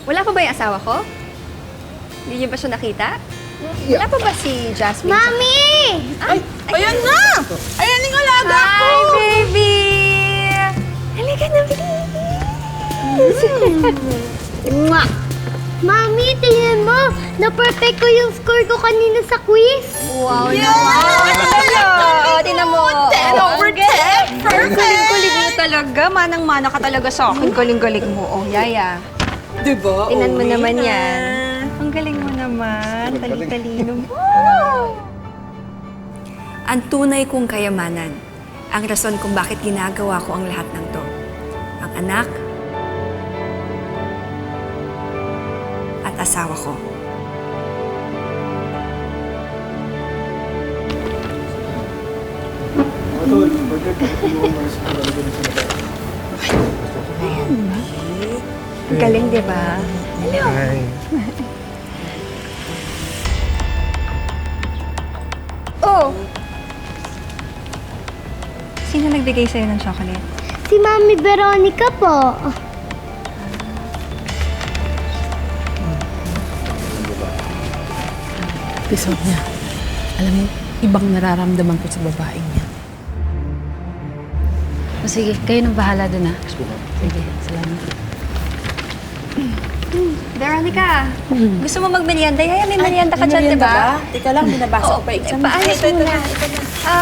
Wala pa ba yung asawa ko? Hindi niyo ba siya nakita? Wala pa ba si Jasmine? Mami! Ay, ayan na! Ayan yung alaga ko! Hi, baby! Halika na, bilis! Mwah! Mami, tingnan mo! Na-perfect ko yung score ko kanina sa quiz! Wow Yeah! naman! O, tinan mo! 10 over 10! Perfect! Galing-galing mo talaga. Manang-mana ka talaga sa akin. Galing-galing mo. Oh, Yaya. Diba? Tingnan mo Uwi naman na. yan. Ang galing mo naman. Tali-talino mo. Ang tunay kong kayamanan. Ang rason kung bakit ginagawa ko ang lahat ng to. Ang anak at asawa ko. Ang galing, di ba? Hello. Oh! Sino nagbigay sa'yo ng chocolate? Si Mami Veronica po. Episode niya. Alam mo, ibang nararamdaman ko sa babaeng niya. O sige, kayo nang bahala dun, ha? Sige, salamat. Veronica, gusto mo mag-merienda? Yaya, may merienda ka dyan, di ba? Teka lang, binabasa ko pa exam. Paayos mo na.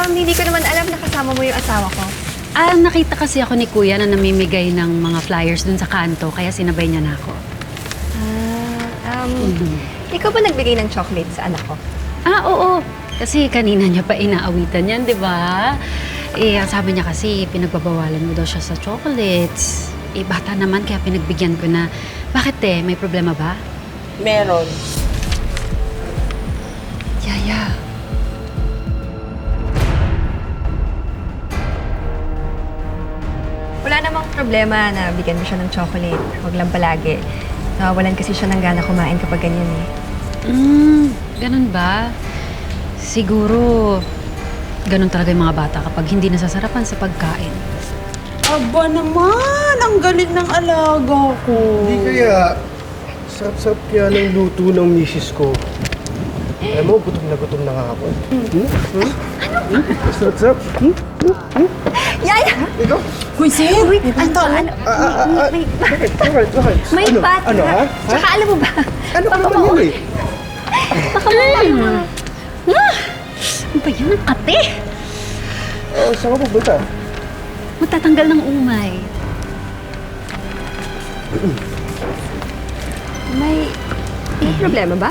Hindi ko naman alam na kasama mo yung asawa ko. Nakita kasi ako ni Kuya na namimigay ng mga flyers dun sa kanto, kaya sinabay niya na ako. Ikaw ba nagbigay ng chocolate sa anak ko? Oo. Kasi kanina niya pa inaawitan yan, di ba? Sabi niya kasi pinagbabawalan mo daw siya sa chocolates. Bata naman, kaya pinagbigyan ko na. Bakit may problema ba? Meron. Yaya. Wala namang problema na bigyan mo siya ng chocolate. Huwag lang palagi. Nawawalan kasi siya ng gana kumain kapag ganyan eh. Ganun ba? Siguro, ganun talaga yung mga bata kapag hindi nasasarapan sa pagkain. Aba naman! Ang galing ng alaga ko. Hindi kaya, sarap-sarap kaya ng luto ng misis ko. Alam mo, gutom na nga ako. Sarap-sarap. Yaya! Ikaw? Hoy, Sir! Wait, ano? Bakit? May Ano? pat. Ano, ha? Tsaka alam mo ba? Ano ka naman yun eh? Baka mamaya. Ano ba yun? Ang kate! Saan ka pupunta? Matatanggal ng umay. May problema ba?